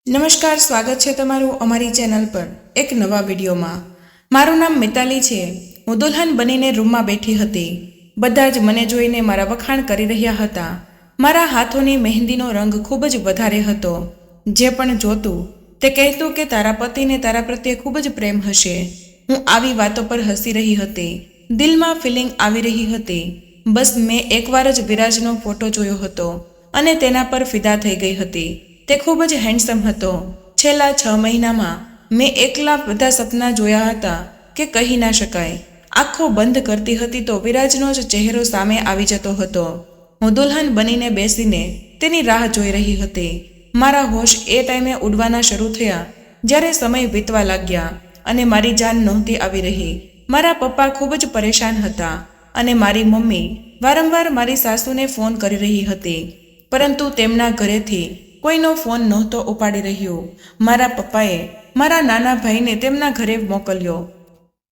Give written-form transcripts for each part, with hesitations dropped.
નમસ્કાર, સ્વાગત છે તમારું અમારી ચેનલ પર એક નવા વિડીયોમાં। મારું નામ મિતાલી છે। હું દુલ્હન બનીને રૂમમાં બેઠી હતી। બધા જ મને જોઈને મારા વખાણ કરી રહ્યા હતા। મારા હાથોની મહેંદીનો રંગ ખૂબ જ વધારે હતો। જે પણ જોતું તે કહેતું કે તારા પતિને તારા પ્રત્યે ખૂબ જ પ્રેમ હશે। હું આવી વાતો પર હસી રહી હતી। દિલમાં ફિલિંગ આવી રહી હતી। બસ મેં એકવાર જ વિરાજનો ફોટો જોયો હતો અને તેના પર ફિદા થઈ ગઈ હતી। તે ખૂબ જ હેન્ડસમ હતો। છેલ્લા 6 મહિનામાં મેં એકલા બધા સપના જોયા હતા કે કહી ના શકાય। આંખો બંધ કરતી હતી તો વિરાજનો જ ચહેરો સામે આવી જતો હતો। હું દુલ્હન બનીને બેસીને તેની રાહ જોઈ રહી હતી। મારા હોશ એ ટાઈમે ઉડવાના શરૂ થયા જ્યારે સમય વીતવા લાગ્યા અને મારી જાન નહોતી આવી રહી। મારા પપ્પા ખૂબ જ પરેશાન હતા અને મારી મમ્મી વારંવાર મારી સાસુને ફોન કરી રહી હતી, પરંતુ તેમના ઘરેથી કોઈનો ફોન નહોતો ઉપાડી રહ્યો। મારા પપ્પાએ મારા નાના ભાઈને તેમના ઘરે મોકલ્યો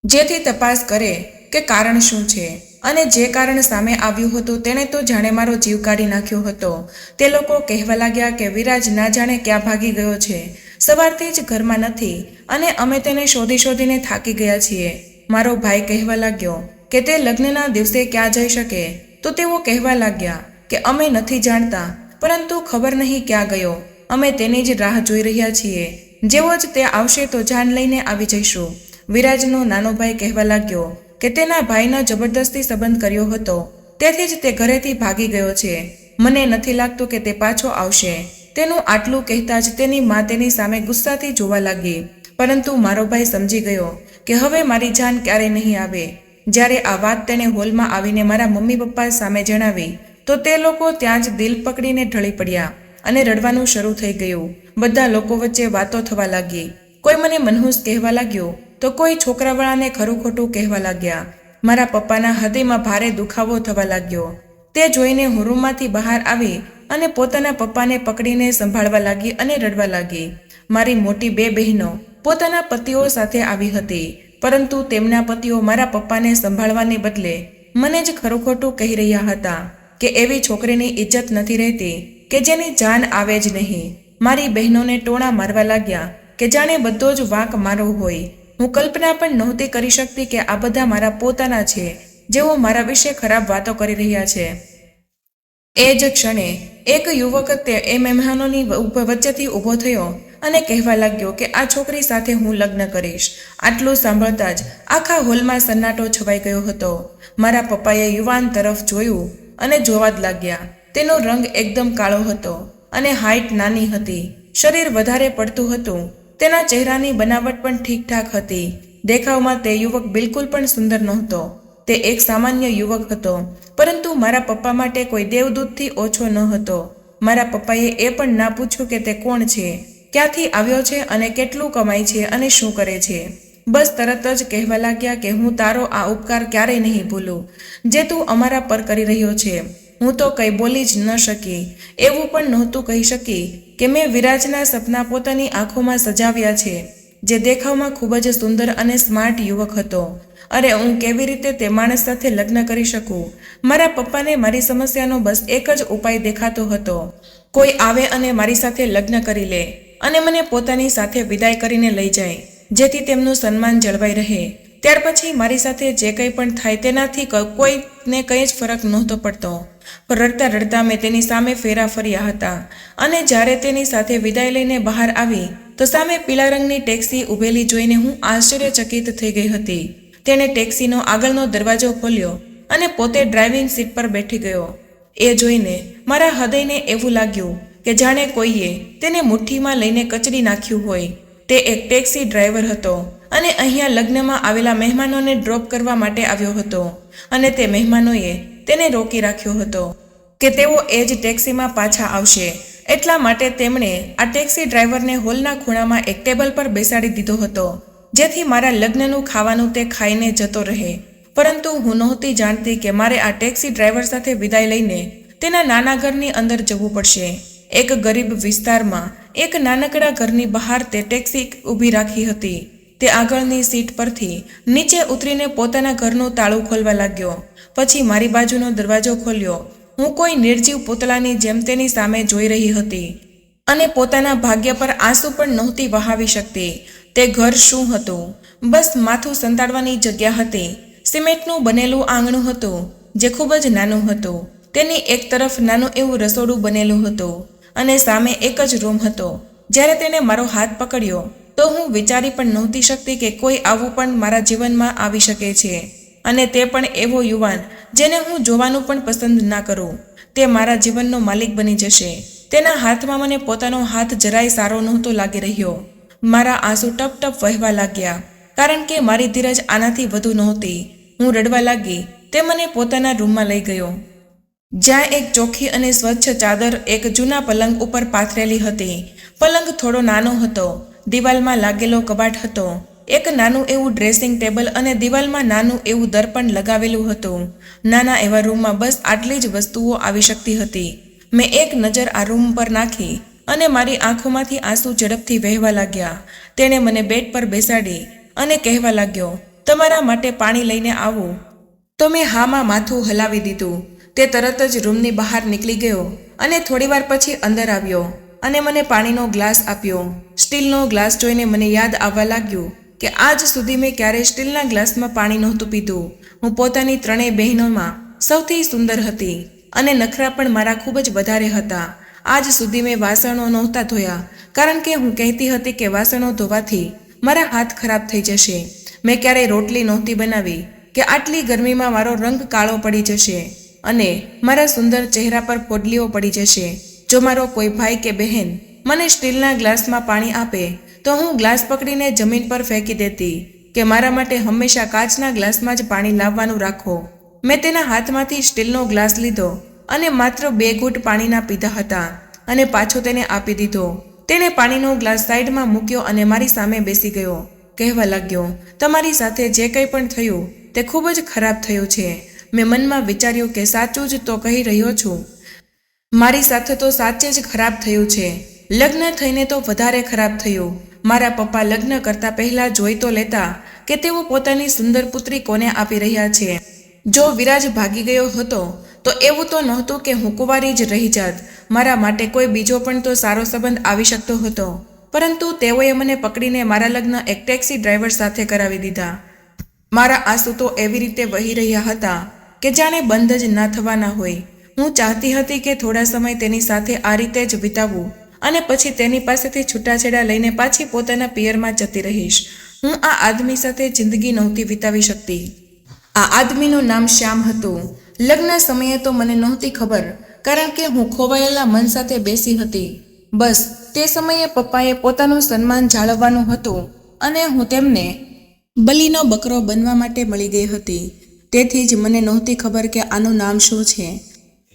જેથી તપાસ કરે કે કારણ શું છે, અને જે કારણ સામે આવ્યું હતું તેણે તો જાણે મારો જીવ કાઢી નાખ્યો હતો। તે લોકો કહેવા લાગ્યા કે વિરાજ ના જાણે ક્યાં ભાગી ગયો છે, સવારથી જ ઘરમાં નથી અને અમે તેને શોધી શોધીને થાકી ગયા છીએ। મારો ભાઈ કહેવા લાગ્યો કે તે લગ્નના દિવસે ક્યાં જઈ શકે, તો તેઓ કહેવા લાગ્યા કે અમે નથી જાણતા, પરંતુ ખબર નહીં ક્યાં ગયો। અમે તેની જ રાહ જોઈ રહ્યા છીએ। જેવો જ તે આવશે તો જાન લઈને આવી જઈશું। વિરાજનો નાનો ભાઈ કહેવા લાગ્યો કે તેના ભાઈનો જબરદસ્તી સંબંધ કર્યો હતો, તેથી જ તે ઘરેથી ભાગી ગયો છે। મને નથી લાગતું કે તે પાછો આવશે। તેનું આટલું કહેતા જ તેની મા તેની સામે ગુસ્સાથી જોવા લાગી, પરંતુ મારો ભાઈ સમજી ગયો કે હવે મારી જાન ક્યારેય નહીં આવે। જ્યારે આ વાત તેણે હોલમાં આવીને મારા મમ્મી પપ્પા સામે જણાવી તો તે લોકો ત્યાં જ દિલ પકડીને ઢળી પડ્યા અને રડવાનું શરૂ થઈ ગયું। બધા લોકો વચ્ચે વાતો થવા લાગી। કોઈ મને મનહૂસ કહેવા લાગ્યું તો કોઈ છોકરાવાળાને ખરું ખોટું કહેવા લાગ્યા। મારા પપ્પાના હૃદયમાં ભારે દુખાવો થવા લાગ્યો। તે જોઈને હું રૂમમાંથી બહાર આવી અને પોતાના પપ્પાને પકડીને સંભાળવા લાગી અને રડવા લાગી। મારી મોટી 2 બહેનો પોતાના પતિઓ સાથે આવી હતી, પરંતુ તેમના પતિઓ મારા પપ્પાને સંભાળવાને બદલે મને જ ખરું ખોટું કહી રહ્યા હતા કે એવી છોકરીની ઇજ્જત નથી રહેતી કે જેની જાન આવે જ નહીં। મારી બહેનોને ટોણા મારવા લાગ્યા કે જાણે બધો જ વાંક મારો હોય। હું કલ્પના પણ નહોતી કરી શકતી કે આ બધા મારા પોતાના છે, જેઓ મારા વિશે ખરાબ વાતો કરી રહ્યા છે। એ જ ક્ષણે એક યુવક એ મહેમાનોની વચ્ચેથી ઊભો થયો અને કહેવા લાગ્યો કે આ છોકરી સાથે હું લગ્ન કરીશ। આટલું સાંભળતા જ આખા હોલમાં સન્નાટો છવાઈ ગયો હતો। મારા પપ્પાએ યુવાન તરફ જોયું અને જોવા જ લાગ્યા। તેનો રંગ એકદમ કાળો હતો અને હાઇટ નાની હતી। શરીર વધારે પડતું હતું। તેના ચહેરાની બનાવટ પણ ઠીકઠાક હતી। દેખાવમાં તે યુવક બિલકુલ પણ સુંદર નહોતો। તે એક સામાન્ય યુવક હતો, પરંતુ મારા પપ્પા માટે કોઈ દેવદૂતથી ઓછો ન હતો। મારા પપ્પાએ એ પણ ના પૂછ્યું કે તે કોણ છે, ક્યાંથી આવ્યો છે અને કેટલું કમાય છે અને શું કરે છે। બસ તરત જ કહેવા લાગ્યા કે હું તારો આ ઉપકાર ક્યારેય નહીં ભૂલું, જે તું અમારા પર કરી રહ્યો છે। હું તો કંઈ બોલી જ ન શકી। એવું પણ નહોતું કહી શકી કે મેં વિરાજના સપના પોતાની આંખોમાં સજાવ્યા છે, જે દેખાવમાં ખૂબ જ સુંદર અને સ્માર્ટ યુવક હતો। અરે, હું કેવી રીતે તે માણસ સાથે લગ્ન કરી શકું? મારા પપ્પાને મારી સમસ્યાનો બસ એક જ ઉપાય દેખાતો હતો, કોઈ આવે અને મારી સાથે લગ્ન કરી લે અને મને પોતાની સાથે વિદાય કરીને લઈ જાય, જેથી તેમનું સન્માન જળવાઈ રહે। ત્યાર પછી મારી સાથે જે કંઈ પણ થાય તેનાથી કોઈને કંઈ જ ફરક નહોતો પડતો। રડતા રડતા મેં તેની સામે ફેરા ફર્યા હતા અને જ્યારે તેની સાથે વિદાય લઈને બહાર આવી તો સામે પીળા રંગની ટેક્સી ઊભેલી જોઈને હું આશ્ચર્યચકિત થઈ ગઈ હતી। તેણે ટેક્સીનો આગળનો દરવાજો ખોલ્યો અને પોતે ડ્રાઇવિંગ સીટ પર બેઠી ગયો। એ જોઈને મારા હૃદયને એવું લાગ્યું કે જાણે કોઈએ તેને મુઠ્ઠીમાં લઈને કચડી નાખ્યું હોય। તે એક ટેક્સી ડ્રાઈવર હતો અને અહીંયા લગ્નમાં આવેલા મહેમાનોને ડ્રોપ કરવા માટે આવ્યો હતો, અને તે મહેમાનોએ તેને રોકી રાખ્યો હતો કે તેઓ એ જ ટેક્સીમાં પાછા આવશે। એટલા માટે તેમણે આ ટેક્સી ડ્રાઈવરને હોલના ખૂણામાં એક ટેબલ પર બેસાડી દીધો હતો, જેથી મારા લગ્નનું ખાવાનું તે ખાઈને જતો રહે। પરંતુ હું નહોતી જાણતી કે મારે આ ટેક્સી ડ્રાઈવર સાથે વિદાય લઈને તેના નાના ઘરની અંદર જવું પડશે। એક ગરીબ વિસ્તારમાં એક નાનકડા ઘરની બહાર તે ટેક્સી ઊભી રાખી હતી। તે આગળની સીટ પરથી નીચે ઉતરીને પોતાના ઘરનું તાળું ખોલવા લાગ્યો। પછી મારી બાજુનો દરવાજો ખોલ્યો। હું કોઈ નિર્જીવ પૂતળાની જેમ તેની સામે જોઈ રહી હતી અને પોતાના ભાગ્ય પર આંસુ પણ નહોતી વહાવી શકતી. તે ઘર શું હતું? બસ માથું સંતાડવાની જગ્યા હતી. સિમેન્ટનું બનેલું આંગણું હતું જે ખૂબ જ નાનું હતું. તેની એક તરફ નાનું એવું રસોડું બનેલું હતું અને સામે એક જ રૂમ હતો. જ્યારે તેણે મારો હાથ પકડ્યો તો હું વિચારી પણ નહોતી શકતી કે કોઈ આવું પણ મારા જીવનમાં આવી શકે છે, અને તે પણ એવો યુવાન જેને હું જોવાનું પણ પસંદ ના કરું. તે મારા જીવનનો માલિક બની જશે. તેના હાથમાં મને પોતાનો હાથ જરાય સારો નહોતો લાગી રહ્યો. મારા આંસુ ટપ ટપ વહેવા લાગ્યા, કારણ કે મારી ધીરજ આનાથી વધુ નહોતી. હું રડવા લાગી. તે મને પોતાના રૂમમાં લઈ ગયો, જ્યાં એક ચોખ્ખી અને સ્વચ્છ ચાદર એક જૂના પલંગ ઉપર પાથરેલી હતી. પલંગ થોડો નાનો હતો. દિવાલમાં લાગેલો કબાટ હતો. એક નાનું એવું ડ્રેસિંગ ટેબલ અને દિવાલમાં નાનું એવું દર્પણ લગાવેલું હતું. નાના એવા રૂમમાં બસ આટલી જ વસ્તુઓ આવી શકતી હતી. મેં એક નજર આ રૂમ પર નાખી અને મારી આંખોમાંથી આંસુ ઝડપથી વહેવા લાગ્યા. તેણે મને બેડ પર બેસાડી અને કહેવા લાગ્યો, તમારા માટે પાણી લઈને આવું? તો મેં હામાં માથું હલાવી દીધું. તે તરત જ રૂમની બહાર નીકળી ગયો અને થોડીવાર પછી અંદર આવ્યો અને મને પાણીનો ગ્લાસ આપ્યો. સ્ટીલનો ગ્લાસ જોઈને મને યાદ આવવા લાગ્યું કે આજ સુધી મેં ક્યારેય સ્ટીલના ગ્લાસમાં પાણી નહોતું પીધું. હું પોતાની ત્રણેય બહેનોમાં સૌથી સુંદર હતી અને નખરા પણ મારા ખૂબ જ વધારે હતા. આજ સુધી મેં વાસણો નહોતા ધોયા, કારણ કે હું કહેતી હતી કે વાસણો ધોવાથી મારા હાથ ખરાબ થઈ જશે. મેં ક્યારેય રોટલી નહોતી બનાવી કે આટલી ગરમીમાં મારો રંગ કાળો પડી જશે અને મારા સુંદર ચહેરા પર ફોડલીઓ પડી જશે. જો મારો કોઈ ભાઈ કે બહેન મને સ્ટીલના ગ્લાસમાં પાણી આપે તો હું ગ્લાસ પકડીને જમીન પર ફેંકી દેતી કે મારા માટે હંમેશા કાચના ગ્લાસમાં જ પાણી લાવવાનું રાખો. મેં તેના હાથમાંથી સ્ટીલનો ગ્લાસ લીધો અને માત્ર 2 ઘૂંટ પાણીના પીધા હતા અને પાછો તેને આપી દીધો. તેણે પાણીનો ગ્લાસ સાઈડમાં મૂક્યો અને મારી સામે બેસી ગયો. કહેવા લાગ્યો, તમારી સાથે જે કંઈ પણ થયું તે ખૂબ જ ખરાબ થયું છે. મેં મનમાં વિચાર્યું કે સાચું જ તો કહી રહ્યો છું. મારી સાથે તો સાચે જ ખરાબ થયું છે. લગ્ન થઈને તો વધારે ખરાબ થયું. મારા પપ્પા લગ્ન કરતા પહેલા જોઈ તો લેતા કે તેઓ પોતાની સુંદર પુત્રી કોને આપી રહ્યા છે. જો વિરાજ ભાગી ગયો હતો તો એવું તો નહોતું કે હું કુંવારી જ રહી જાત. મારા માટે કોઈ બીજો પણ તો સારો સંબંધ આવી શકતો હતો, પરંતુ તેઓએ મને પકડીને મારા લગ્ન એક ટેક્સી ડ્રાઈવર સાથે કરાવી દીધા. મારા આંસુ તો એવી રીતે વહી રહ્યા હતા કે જાણે બંધ જ ના થવાના હોય. હું ચાહતી હતી કે થોડા સમય તેની સાથે આ રીતે જ વિતાવું અને પછી તેની પાસેથી છૂટાછેડા લઈને પાછી પોતાના પિયરમાં જતી રહીશ. હું આ આદમી સાથે જિંદગી નહોતી વિતાવી શકતી. આ આદમીનું નામ શ્યામ હતું. લગ્ન સમયે તો મને નહોતી ખબર, કારણ કે હું ખોવાયેલા મન સાથે બેસી હતી. બસ તે સમયે પપ્પાએ પોતાનું સન્માન જાળવવાનું હતું અને હું તેમને બલીનો બકરો બનવા માટે મળી ગઈ હતી. તેથી જ મને નહોતી ખબર કે આનું નામ શું છે.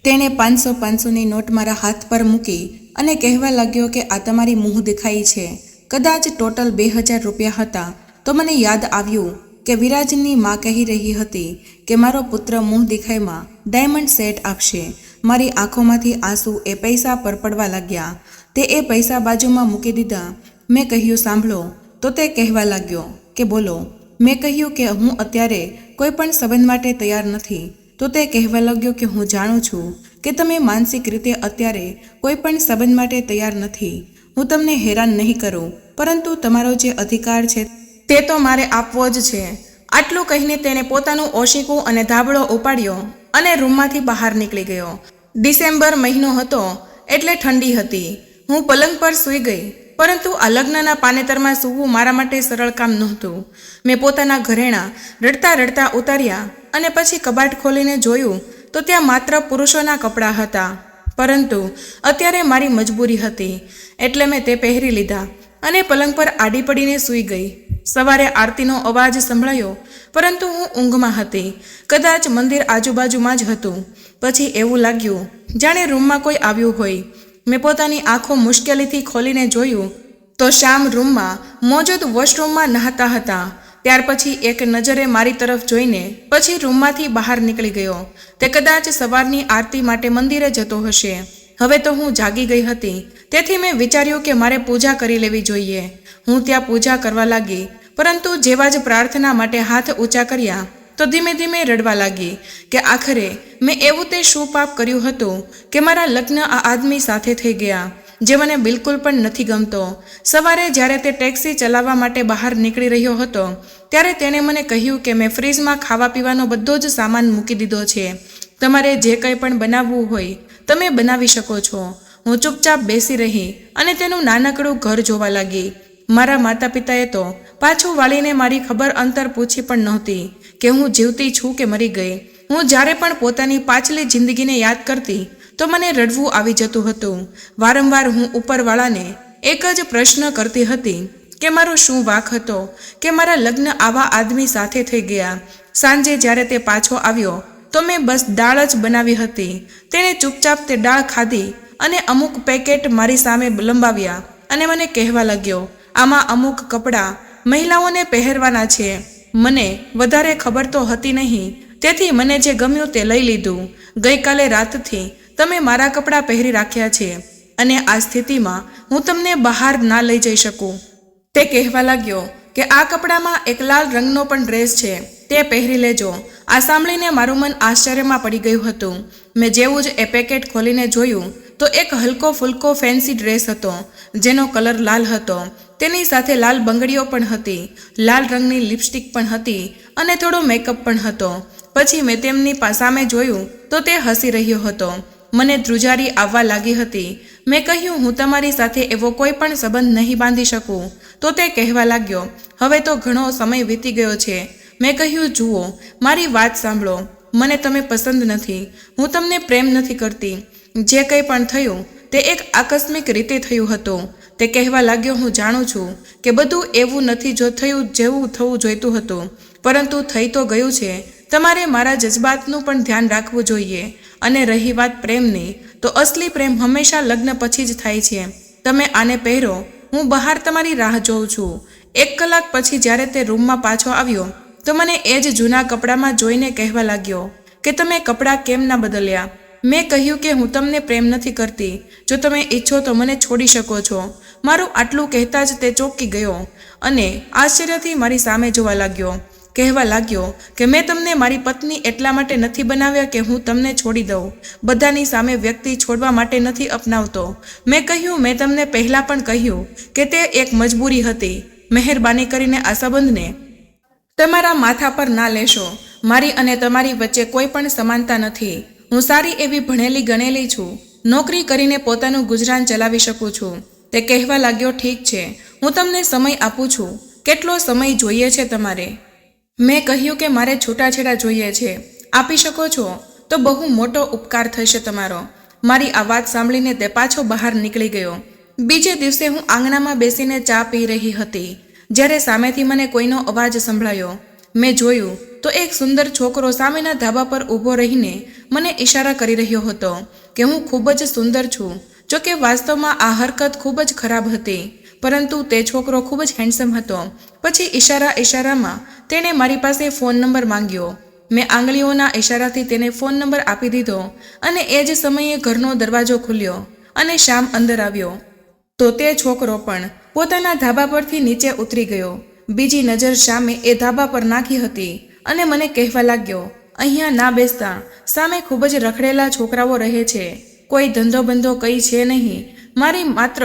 તેણે 500-500ની નોટ મારા હાથ પર મૂકી અને કહેવા લાગ્યો કે આ તમારી મુંહ દેખાઈ છે. કદાચ ટોટલ 2000 રૂપિયા હતા. તો મને યાદ આવ્યું કે વિરાજની માં કહી રહી હતી કે મારો પુત્ર મુંહ દેખાઈમાં ડાયમંડ સેટ આપશે. મારી આંખોમાંથી આંસુ એ પૈસા પર પડવા લાગ્યા. તે એ પૈસા બાજુમાં મૂકી દીધા. મેં કહ્યું, સાંભળો. તો તે કહેવા લાગ્યો કે બોલો. મેં કહ્યું કે હું અત્યારે કોઈ પણ સંબંધ માટે તૈયાર નથી. તો તે કહેવા લાગ્યો કે હું જાણું છું કે તમે માનસિક રીતે અત્યારે કોઈ પણ સંબંધ માટે તૈયાર નથી. હું તમને હેરાન નહીં કરું, પરંતુ તમારો જે અધિકાર છે તે તો મારે આપવો જ છે. આટલું કહીને તેણે પોતાનું ઓશીકું અને ધાબળો ઉપાડ્યો અને રૂમમાંથી બહાર નીકળી ગયો. ડિસેમ્બર મહિનો હતો એટલે ઠંડી હતી. હું પલંગ પર સૂઈ ગઈ, પરંતુ આ લગ્નના પાનેતરમાં સૂવું મારા માટે સરળ કામ નહોતું. મેં પોતાના ઘરેણાં રડતા રડતા ઉતાર્યા અને પછી કબાટ ખોલીને જોયું તો ત્યાં માત્ર પુરુષોના કપડાં હતા. પરંતુ અત્યારે મારી મજબૂરી હતી એટલે મેં તે પહેરી લીધા અને પલંગ પર આડી પડીને સૂઈ ગઈ. સવારે આરતીનો અવાજ સંભળાયો, પરંતુ હું ઊંઘમાં હતી. કદાચ મંદિર આજુબાજુમાં જ હતું. પછી એવું લાગ્યું જાણે રૂમમાં કોઈ આવ્યું હોય. મેં પોતાની આંખો મુશ્કેલીથી ખોલીને જોયું તો શ્યામ રૂમમાં મોજૂદ વોશરૂમમાં નહાતા હતા. ત્યાર પછી એક નજરે મારી તરફ જોઈને પછી રૂમમાંથી બહાર નીકળી ગયો. તે કદાચ સવારની આરતી માટે મંદિરે જતો હશે. હવે તો હું જાગી ગઈ હતી, તેથી મેં વિચાર્યું કે મારે પૂજા કરી લેવી જોઈએ. હું ત્યાં પૂજા કરવા લાગી, પરંતુ જેવા જ પ્રાર્થના માટે હાથ ઊંચા કર્યા તો ધીમે ધીમે રડવા લાગી કે આખરે મેં એવું તે શું પાપ કર્યું હતું કે મારા લગ્ન આ આદમી સાથે થઈ ગયા. જે મને બિલકુલ પણ નથી ગમતો. સવારે જ્યારે તે ટેક્સી ચલાવવા માટે બહાર નીકળી રહ્યો હતો ત્યારે તેણે મને કહ્યું કે મેં ફ્રીજમાં ખાવા પીવાનો બધો જ સામાન મૂકી દીધો છે. તમારે જે કંઈ પણ બનાવવું હોય તમે બનાવી શકો છો. હું ચૂપચાપ બેસી રહી અને તેનું નાનકડું ઘર જોવા લાગી. મારા માતા પિતાએ તો પાછું વાળીને મારી ખબર અંતર પૂછી પણ નહોતી કે હું જીવતી છું કે મરી ગઈ. હું જ્યારે પણ પોતાની પાછલી જિંદગીને યાદ કરતી તો મને રડવું આવી જતું હતું. વારંવાર હું ઉપરવાળાને એક જ પ્રશ્ન કરતી હતી કે મારો શું વાંક હતો કે મારા લગ્ન આવા આદમી સાથે થઈ ગયા. સાંજે જ્યારે તે પાછો આવ્યો તો મેં બસ દાળ જ બનાવી હતી. તેણે ચૂપચાપ તે દાળ ખાધી અને અમુક પેકેટ મારી સામે લંબાવ્યા અને મને કહેવા લાગ્યો, આમાં અમુક કપડાં મહિલાઓને પહેરવાના છે. મને વધારે ખબર તો હતી નહીં, તેથી મને જે ગમ્યું તે લઈ લીધું. ગઈકાલે રાતથી તમે મારા કપડાં પહેરી રાખ્યા છે અને આ સ્થિતિમાં હું તમને બહાર ના લઈ જઈ શકું. તે કહેવા લાગ્યો કે આ કપડામાં એક લાલ રંગનો પણ ડ્રેસ છે, તે પહેરી લેજો. આ સાંભળીને મારું મન આશ્ચર્યમાં પડી ગયું હતું. મેં જેવું જ એ પેકેટ ખોલીને જોયું તો એક હલકો ફૂલકો ફેન્સી ડ્રેસ હતો જેનો કલર લાલ હતો. તેની સાથે લાલ બંગડીઓ પણ હતી, લાલ રંગની લિપસ્ટિક પણ હતી અને થોડો મેકઅપ પણ હતો. પછી મેં તેમની સામે જોયું તો તે હસી રહ્યો હતો. મને ધ્રુજારી આવવા લાગી હતી. મેં કહ્યું, હું તમારી સાથે એવો કોઈ પણ સંબંધ નહીં બાંધી શકું. તો તે કહેવા લાગ્યો, હવે તો ઘણો સમય વીતી ગયો છે. મેં કહ્યું, જુઓ મારી વાત સાંભળો, મને તમે પસંદ નથી, હું તમને પ્રેમ નથી કરતી. જે કંઈ પણ થયું તે એક આકસ્મિક રીતે થયું હતું. તે કહેવા લાગ્યો, હું જાણું છું કે બધું એવું નથી જો થયું જેવું થવું જોઈતું હતું, પરંતુ થઈ તો ગયું છે. તમારે મારા જજ્બાતનું પણ ધ્યાન રાખવું જોઈએ. અને રહી વાત પ્રેમની, તો અસલી પ્રેમ હંમેશા લગ્ન પછી જ થાય છે. તમે આને પહેરો, હું બહાર તમારી રાહ જોઉં છું. 1 કલાક પછી જ્યારે તે રૂમમાં પાછો આવ્યો તો મને એ જ જૂના કપડામાં જોઈને કહેવા લાગ્યો કે તમે કપડાં કેમ ના બદલ્યા. મેં કહ્યું કે હું તમને પ્રેમ નથી કરતી. જો તમે ઈચ્છો તો મને છોડી શકો છો. મારું આટલું કહેતા જ તે ચોંકી ગયો અને આશ્ચર્યથી મારી સામે જોવા લાગ્યો. કહેવા લાગ્યો કે મેં તમને મારી પત્ની એટલા માટે નથી બનાવ્યા કે હું તમને છોડી દઉં. બધાની સામે વ્યક્તિ છોડવા માટે નથી અપનાવતો. મેં કહ્યું, મેં તમને પહેલાં પણ કહ્યું કે તે એક મજબૂરી હતી. મહેરબાની કરીને આ સંબંધને તમારા માથા પર ના લેશો. મારી અને તમારી વચ્ચે કોઈ પણ સમાનતા નથી. હું સારી એવી ભણેલી ગણેલી છું. નોકરી કરીને પોતાનું ગુજરાન ચલાવી શકું છું. તે કહેવા લાગ્યો, ઠીક છે, હું તમને સમય આપું છું. કેટલો સમય જોઈએ છે તમારે? મેં કહ્યું કે મારે છૂટાછેડા જોઈએ છે. આપી શકો છો તો બહુ મોટો ઉપકાર થશે તમારો. મારી આ વાત સાંભળીને તે પાછો બહાર નીકળી ગયો. બીજે દિવસે હું આંગણામાં બેસીને ચા પી રહી હતી જ્યારે સામેથી મને કોઈનો અવાજ સંભળાયો. મેં જોયું તો એક સુંદર છોકરો સામેના ધાબા પર ઊભો રહીને મને ઈશારા કરી રહ્યો હતો કે હું ખૂબ જ સુંદર છું. જોકે વાસ્તવમાં આ હરકત ખૂબ જ ખરાબ હતી, પરંતુ તે છોકરો ખૂબ જ હેન્ડસમ હતો. પછી ઈશારામાં તેણે મારી પાસે ફોન નંબર માંગ્યો. મેં આંગળીઓના ઈશારાથી તેને ફોન નંબર આપી દીધો અને એ જ સમયે ઘરનો દરવાજો ખુલ્યો અને શ્યામ અંદર આવ્યો. તો તે છોકરો પણ પોતાના ધાબા પરથી નીચે ઉતરી ગયો. બીજી નજર શ્યામે એ ધાબા પર નાખી હતી અને મને કહેવા લાગ્યો, અહીંયા ના બેસતા, સામે ખૂબ જ રખડેલા છોકરાઓ રહે છે. કોઈ ધંધો બંધો કંઈ છે નહીં. મારી માત્ર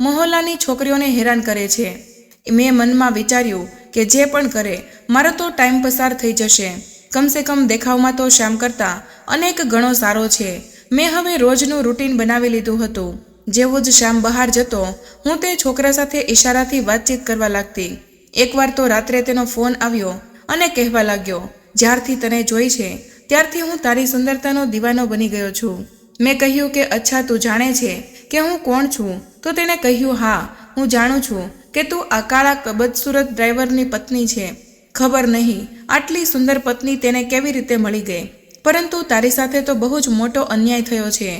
મહોલ્લાની છોકરીઓને હેરાન કરે છે. મેં મનમાં વિચાર્યું કે જે પણ કરે મારો તો ટાઈમ પસાર થઈ જશે. કમસે કમ દેખાવમાં તો શ્યામ કરતાં અનેક ગણો સારો છે. મેં હવે રોજનું રૂટીન બનાવી લીધું હતું. જેવો જ શ્યામ બહાર જતો હું તે છોકરા સાથે ઈશારાથી વાતચીત કરવા લાગતી. એકવાર તો રાત્રે તેનો ફોન આવ્યો અને કહેવા લાગ્યો, જ્યારથી તને જોઈ છે ત્યારથી હું તારી સુંદરતાનો દીવાનો બની ગયો છું. મેં કહ્યું કે અચ્છા, તું જાણે છે કે હું કોણ છું? તો તેણે કહ્યું, હા, હું જાણું છું કે તું આ કાળા બદસુરત ડ્રાઈવરની પત્ની છે. ખબર નહીં આટલી સુંદર પત્ની તેને કેવી રીતે મળી ગઈ, પરંતુ તારી સાથે તો બહુ જ મોટો અન્યાય થયો છે.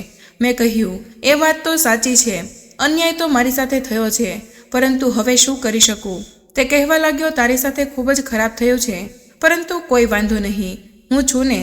મેં કહ્યું, એ વાત તો સાચી છે, અન્યાય તો મારી સાથે થયો છે, પરંતુ હવે શું કરી શકું? તે કહેવા લાગ્યો, તારી સાથે ખૂબ જ ખરાબ થયું છે, પરંતુ કોઈ વાંધો નહીં, હું છું ને,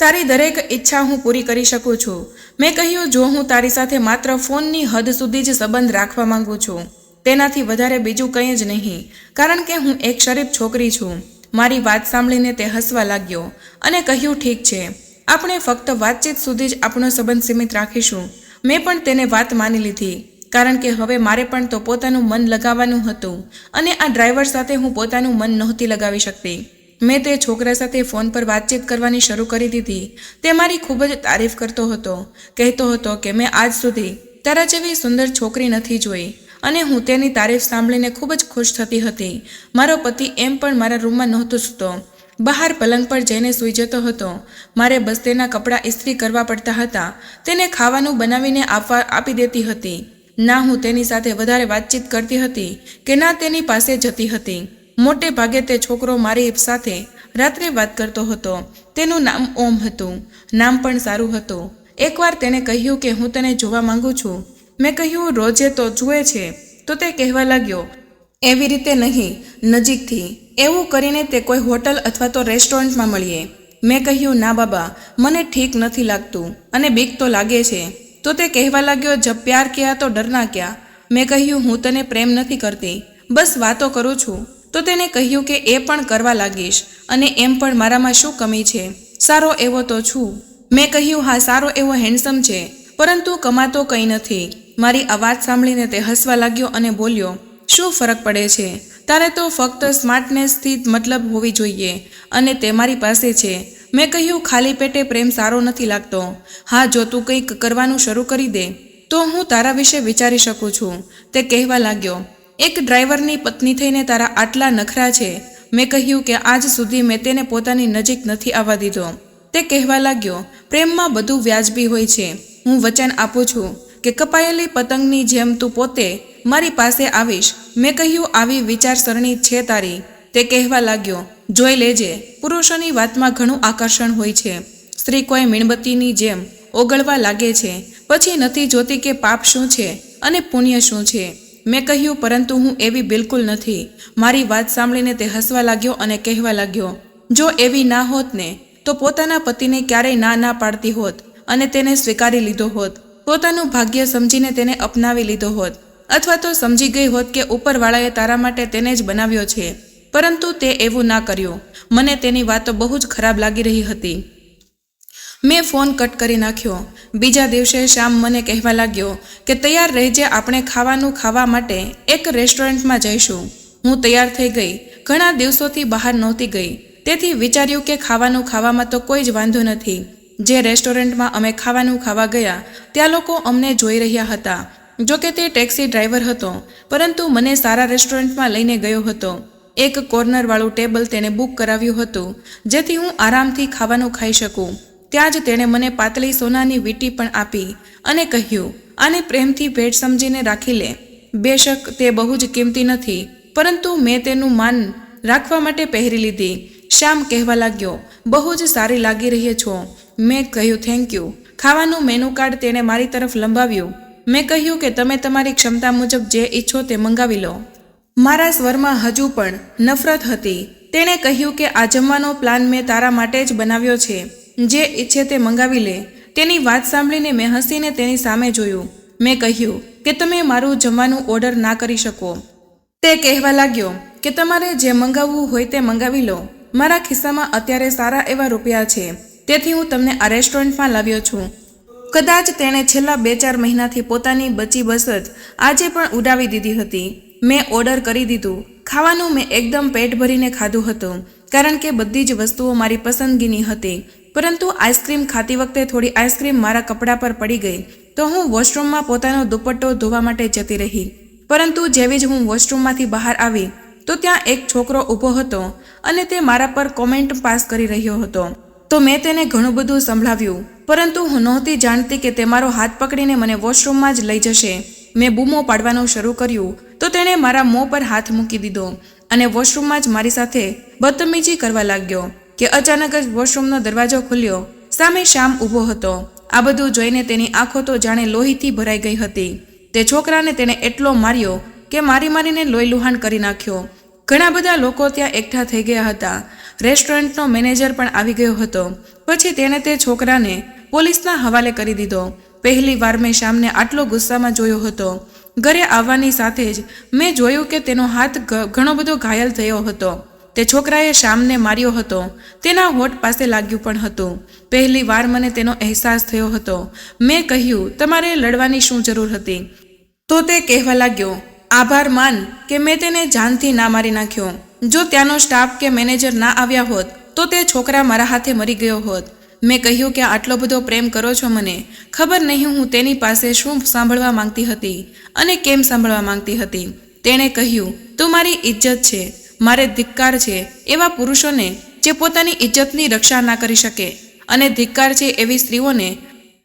તારી દરેક ઈચ્છા હું પૂરી કરી શકું છું. મેં કહ્યું, જો હું તારી સાથે માત્ર ફોનની હદ સુધી જ સંબંધ રાખવા માંગુ છું, તેનાથી વધારે બીજું કંઈ જ નહીં, કારણ કે હું એક શરીફ છોકરી છું. મારી વાત સાંભળીને તે હસવા લાગ્યો અને કહ્યું, ઠીક છે, આપણે ફક્ત વાતચીત સુધી જ આપણો સંબંધ સીમિત રાખીશું. મેં પણ તેને વાત માની લીધી. કારણ કે હવે મારે પણ તો પોતાનું મન લગાવવાનું હતું અને આ ડ્રાઈવર સાથે હું પોતાનું મન નહોતી લગાવી શકતી. મેં તે છોકરા સાથે ફોન પર વાતચીત કરવાની શરૂ કરી દીધી. તે મારી ખૂબ જ તારીફ કરતો હતો. કહેતો હતો કે મેં આજ સુધી તારા જેવી સુંદર છોકરી નથી જોઈ અને હું તેની તારીફ સાંભળીને ખૂબ જ ખુશ થતી હતી. મારો પતિ એમ પણ મારા રૂમમાં નહોતો સૂતો, બહાર પલંગ પર જઈને સૂઈ જતો હતો. મારે બસ તેના કપડાં ઇસ્ત્રી કરવા પડતા હતા. તેને ખાવાનું બનાવીને આપી દેતી હતી. ના હું તેની સાથે વધારે વાતચીત કરતી હતી કે ના તેની પાસે જતી હતી. મોટે ભાગે તે છોકરો મારી સાથે રાત્રે વાત કરતો હતો. તેનું નામ ઓમ હતું. નામ પણ સારું હતું. એકવાર તેને કહ્યું કે હું તને જોવા માંગુ છું. મેં કહ્યું રોજે તો જુએ છે. તો તે કહેવા લાગ્યો, એવી રીતે નહીં, નજીકથી. એવું કરીને તે કોઈ હોટલ અથવા તો રેસ્ટોરન્ટમાં મળીએ. મેં કહ્યું ના બાબા, મને ઠીક નથી લાગતું અને બીક તો લાગે છે. તો તે કહેવા લાગ્યો, જબ પ્યાર કિયા તો ડરના ક્યા. મેં કહ્યું હું તને પ્રેમ નથી કરતી, બસ વાતો કરું છું. તો તેને કહ્યું કે એ પણ કરવા લાગીશ અને એમ પણ મારામાં શું કમી છે, સારો એવો તો છું. મેં કહ્યું હા, સારો એવો હેન્ડસમ છે, પરંતુ કમાતો કંઈ નથી. મારી આ વાત સાંભળીને તે હસવા લાગ્યો અને બોલ્યો, શું ફરક પડે છે, તારે તો ફક્ત સ્માર્ટનેસથી મતલબ હોવી જોઈએ અને તે મારી પાસે છે. મેં કહ્યું ખાલી પેટે પ્રેમ સારો નથી લાગતો. હા, જો તું કંઈક કરવાનું શરૂ કરી દે તો હું તારા વિશે વિચારી શકું છું. તે કહેવા લાગ્યો, એક ડ્રાઈવરની પત્ની થઈને તારા આટલા નખરા છે. મેં કહ્યું કે આજ સુધી મેં તેને પોતાની નજીક નથી આવવા દીધો. તે કહેવા લાગ્યો, પ્રેમમાં બધું વ્યાજબી હોય છે. હું વચન આપું છું કે કપાયેલી પતંગની જેમ તું પોતે મારી પાસે આવીશ. મેં કહ્યું આવી વિચારસરણી છે તારી. તે કહેવા લાગ્યો, જોઈ લેજે, પુરુષોની વાતમાં ઘણું આકર્ષણ હોય છે. સ્ત્રી કોઈ મીણબત્તીની જેમ ઓગળવા લાગે છે, પછી નથી જોતી કે પાપ શું છે અને પુણ્ય શું છે. મેં કહ્યું પરંતુ હું એવી બિલકુલ નથી. મારી વાત સાંભળીને તે હસવા લાગ્યો અને કહેવા લાગ્યો, જો એવી ના હોત ને તો પોતાના પતિને ક્યારેય ના પાડતી હોત અને તેને સ્વીકારી લીધો હોત. પોતાનું ભાગ્ય સમજીને તેને અપનાવી લીધો હોત, અથવા તો સમજી ગઈ હોત કે ઉપરવાળાએ તારા માટે તેને જ બનાવ્યો છે, પરંતુ તે એવું ના કર્યું. મને તેની વાતો બહુ જ ખરાબ લાગી રહી હતી. મેં ફોન કટ કરી નાખ્યો. બીજા દિવસે શ્યામ મને કહેવા લાગ્યો કે તૈયાર રહેજે, આપણે ખાવાનું ખાવા માટે એક રેસ્ટોરન્ટમાં જઈશું. હું તૈયાર થઈ ગઈ. ઘણા દિવસોથી બહાર નહોતી ગઈ, તેથી વિચાર્યું કે ખાવાનું ખાવામાં તો કોઈ જ વાંધો નથી. જે રેસ્ટોરન્ટમાં અમે ખાવાનું ખાવા ગયા ત્યાં લોકો અમને જોઈ રહ્યા હતા. જોકે તે ટેક્સી ડ્રાઈવર હતો, પરંતુ મને સારા રેસ્ટોરન્ટમાં લઈને ગયો હતો. એક કોર્નરવાળું ટેબલ તેણે બુક કરાવ્યું હતું, જેથી હું આરામથી ખાવાનું ખાઈ શકું. ત્યાં જ તેણે મને પાતળી સોનાની વીંટી પણ આપી અને કહ્યું, આને પ્રેમથી ભેટ સમજીને રાખી લે. બેશક તે બહુ જ કિંમતી નથી, પરંતુ મેં તેનું માન રાખવા માટે પહેરી લીધી. શ્યામ કહેવા લાગ્યો, બહુ જ સારી લાગી રહી છો. મેં કહ્યું થેન્ક યુ. ખાવાનું મેનુ કાર્ડ તેણે મારી તરફ લંબાવ્યું. મેં કહ્યું કે તમે તમારી ક્ષમતા મુજબ જે ઈચ્છો તે મંગાવી લો. મારા સ્વરમાં હજુ પણ નફરત હતી. તેણે કહ્યું કે આ જમવાનો પ્લાન મેં તારા માટે જ બનાવ્યો છે, જે ઈચ્છે તે મંગાવી લે. તેની વાત સાંભળીને મેં હસીને તેની સામે જોયું. મેં કહ્યું કે તમે મારું જમવાનું ઓર્ડર ના કરી શકો. તે કહેવા લાગ્યો કે તમારે જે મંગાવવું હોય તે મંગાવી લો. મારા ખિસ્સામાં અત્યારે સારા એવા રૂપિયા છે, તેથી હું તમને આ રેસ્ટોરન્ટમાં લાવ્યો છું. કદાચ તેણે છેલ્લા 2-4 મહિનાથી પોતાની બચી બસત આજે પણ ઉડાવી દીધી હતી. મેં ઓર્ડર કરી દીધું. ખાવાનું મેં એકદમ પેટ ભરીને ખાધું હતું, કારણ કે બધી જ વસ્તુઓ મારી પસંદગીની હતી. પરંતુ આઈસ્ક્રીમ ખાતી વખતે થોડી આઈસ્ક્રીમ મારા કપડા પર પડી ગઈ, તો હું વોશરૂમમાં પોતાનો દુપટ્ટો ધોવા માટે જતી રહી. પરંતુ જેવી જ હું વોશરૂમમાંથી બહાર આવી તો ત્યાં એક છોકરો ઊભો હતો અને તે મારા પર કોમેન્ટ પાસ કરી રહ્યો હતો. તો મેં તેને ઘણું બધું સંભળાવ્યું, પરંતુ હું નહોતી જાણતી કે તે મારો હાથ પકડીને મને વોશરૂમમાં જ લઈ જશે. મેં બૂમો પાડવાનું શરૂ કર્યું તો તેણે મારા મોં પર હાથ મૂકી દીધો અને વોશરૂમમાં જ મારી સાથે બદતમીજી કરવા લાગ્યો કે અચાનક જ વોશરૂમનો દરવાજો ખુલ્યો. સામે શ્યામ ઊભો હતો. આ બધું જોઈને તેની આંખો તો જાણે લોહીથી ભરાઈ ગઈ હતી. તે છોકરાને તેણે એટલો માર્યો કે મારીને લોહી લુહાણ કરી નાખ્યો. ઘણા બધા લોકો ત્યાં એકઠા થઈ ગયા હતા. રેસ્ટોરન્ટનો મેનેજર પણ આવી ગયો હતો. પછી તેણે તે છોકરાને પોલીસના હવાલે કરી દીધો. પહેલી વાર મેં શ્યામને આટલો ગુસ્સામાં જોયો હતો. ઘરે આવવાની સાથે જ મેં જોયું કે તેનો હાથ ઘણો બધો ઘાયલ થયો હતો. તે છોકરાએ શ્યામને માર્યો હતો. તેના હોઠ પાસે લાગ્યું પણ હતું. પહેલી વાર મને તેનો અહેસાસ થયો હતો. મેં કહ્યું, તમારે લડવાની શું જરૂર હતી? તો તે કહેવા લાગ્યો, આભાર માન કે મેં તેને જાનથી ના મારી નાખ્યો. જો ત્યાંનો સ્ટાફ કે મેનેજર ના આવ્યા હોત તો તે છોકરા મારા હાથે મરી ગયો હોત. મેં કહ્યું કે આટલો બધો પ્રેમ કરો છો મને, ખબર નહીં હું તેની પાસે શું સાંભળવા માંગતી હતી અને કેમ સાંભળવા માંગતી હતી. તેણે કહ્યું, તું મારી ઇજ્જત છે. મારે ધિક્કાર છે એવા પુરુષોને જે પોતાની ઇજ્જતની રક્ષા ના કરી શકે, અને ધિક્કાર છે એવી સ્ત્રીઓને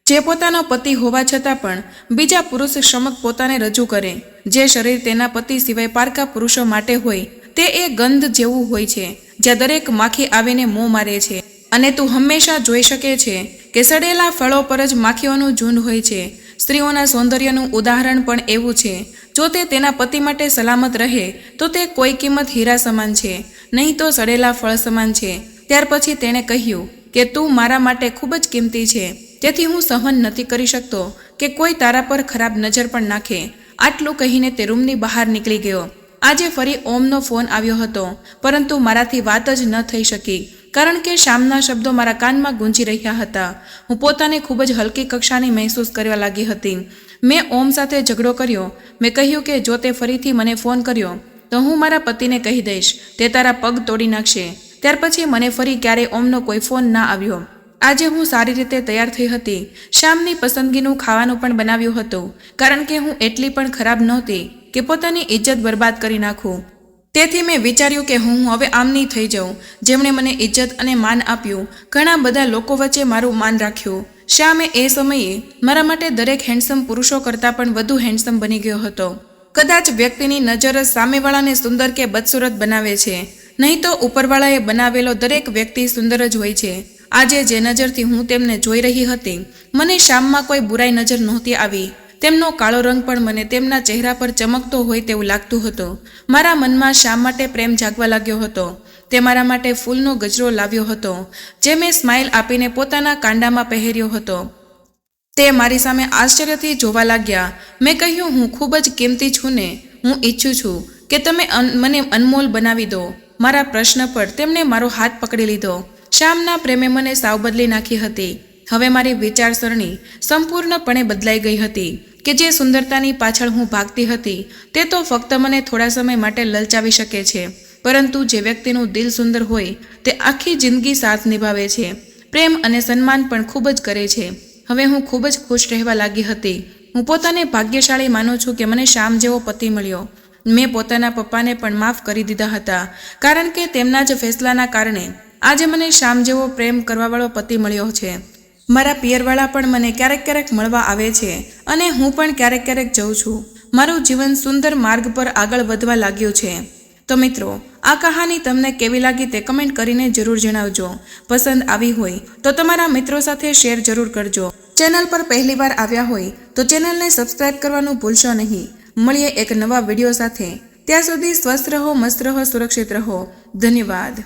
જે પોતાનો પતિ હોવા છતાં પણ બીજા પુરુષ સમક્ષ પોતાને રજૂ કરે. જે શરીર તેના પતિ સિવાય પારકા પુરુષો માટે હોય તે એ ગંધ જેવું હોય છે જ્યાં દરેક માખી આવીને મોં મારે છે. અને તું હંમેશા જોઈ શકે છે કે સડેલા ફળો પર જ માખીઓનું ઝુંડ હોય છે. સ્ત્રીઓના સૌંદર્યનું ઉદાહરણ પણ એવું છે. જો તે તેના પતિ માટે સલામત રહે તો તે કોઈ કિંમત હીરા સમાન છે, નહીં તો સડેલા ફળ સમાન છે. ત્યાર પછી તેણે કહ્યું કે તું મારા માટે ખૂબ જ કિંમતી છે, તેથી હું સહન નથી કરી શકતો કે કોઈ તારા પર ખરાબ નજર પણ નાખે. આટલું કહીને તે રૂમની બહાર નીકળી ગયો. આજે ફરી ઓમનો ફોન આવ્યો હતો, પરંતુ મારાથી વાત જ ન થઈ શકી, કારણ કે શામના શબ્દો મારા કાનમાં ગૂંજી રહ્યા હતા. હું પોતાને ખૂબ જ હલકી કક્ષાની મહેસૂસ કરવા લાગી હતી. મેં ઓમ સાથે ઝઘડો કર્યો. મેં કહ્યું કે જો તે ફરીથી મને ફોન કર્યો તો હું મારા પતિને કહી દઈશ, તે તારા પગ તોડી નાખશે. ત્યાર પછી મને ફરી ક્યારેય ઓમનો કોઈ ફોન ના આવ્યો. આજે હું સારી રીતે તૈયાર થઈ હતી. શામની પસંદગીનું ખાવાનું પણ બનાવ્યું હતું, કારણ કે હું એટલી પણ ખરાબ નહોતી કે પોતાની ઇજ્જત બરબાદ કરી નાખું. તેથી મેં વિચાર્યું કે હું હવે આમની થઈ જાઉં. જેમણે મને ઇજ્જત અને માન આપ્યું, ઘણા બધા લોકો વચ્ચે મારું માન રાખ્યું. શ્યામે એ સમયે મારા માટે દરેક હેન્ડસમ પુરુષો કરતાં પણ વધુ હેન્ડસમ બની ગયો હતો. કદાચ વ્યક્તિની નજર જ સામેવાળાને સુંદર કે બદસુરત બનાવે છે, નહીં તો ઉપરવાળાએ બનાવેલો દરેક વ્યક્તિ સુંદર જ હોય છે. આજે જે નજરથી હું તેમને જોઈ રહી હતી, મને શામમાં કોઈ બુરાઈ નજર નહોતી આવી. તેમનો કાળો રંગ પણ મને તેમના ચહેરા પર ચમકતો હોય તેવું લાગતું હતું. મારા મનમાં શામ માટે પ્રેમ જાગવા લાગ્યો હતો. તે મારા માટે ફૂલનો ગજરો લાવ્યો હતો, જે મેં સ્માઇલ આપીને પોતાના કાંડામાં પહેર્યો હતો. તે મારી સામે આશ્ચર્યથી જોવા લાગ્યા. મેં કહ્યું, હું ખૂબ જ કિંમતી છું ને, હું ઈચ્છું છું કે તમે મને અનમોલ બનાવી દો. મારા પ્રશ્ન પર તેમણે મારો હાથ પકડી લીધો. શામના પ્રેમે મને સાવ બદલી નાખી હતી. હવે મારી વિચારસરણી સંપૂર્ણપણે બદલાઈ ગઈ હતી કે જે સુંદરતાની પાછળ હું ભાગતી હતી તે તો ફક્ત મને થોડા સમય માટે લલચાવી શકે છે, પરંતુ જે વ્યક્તિનું દિલ સુંદર હોય તે આખી જિંદગી સાથ નિભાવે છે, પ્રેમ અને સન્માન પણ ખૂબ જ કરે છે. હવે હું ખૂબ જ ખુશ રહેવા લાગી હતી. હું પોતાને ભાગ્યશાળી માનું છું કે મને શામ જેવો પતિ મળ્યો. મેં પોતાના પપ્પાને પણ માફ કરી દીધા હતા, કારણ કે તેમના જ ફેસલાના કારણે આજે મને શામ જેવો પ્રેમ કરવાવાળો પતિ મળ્યો છે. મારા પિયરવાળા પણ મને ક્યારેક ક્યારેક મળવા આવે છે, અને હું પણ ક્યારેક ક્યારેક જઉં છું. મારું જીવન સુંદર માર્ગ પર આગળ વધવા લાગ્યું છે. તો મિત્રો, આ કહાની તમને કેવી લાગી તે કમેન્ટ કરીને જરૂર જણાવજો. પસંદ આવી હોય તો તમારા મિત્રો સાથે શેર જરૂર કરજો. ચેનલ પર પહેલીવાર આવ્યા હોય તો ચેનલને સબસ્ક્રાઇબ કરવાનું ભૂલશો નહીં. મળીએ એક નવા વિડીયો સાથે. ત્યાં સુધી સ્વસ્થ રહો, મસ્ત રહો, સુરક્ષિત રહો. ધન્યવાદ.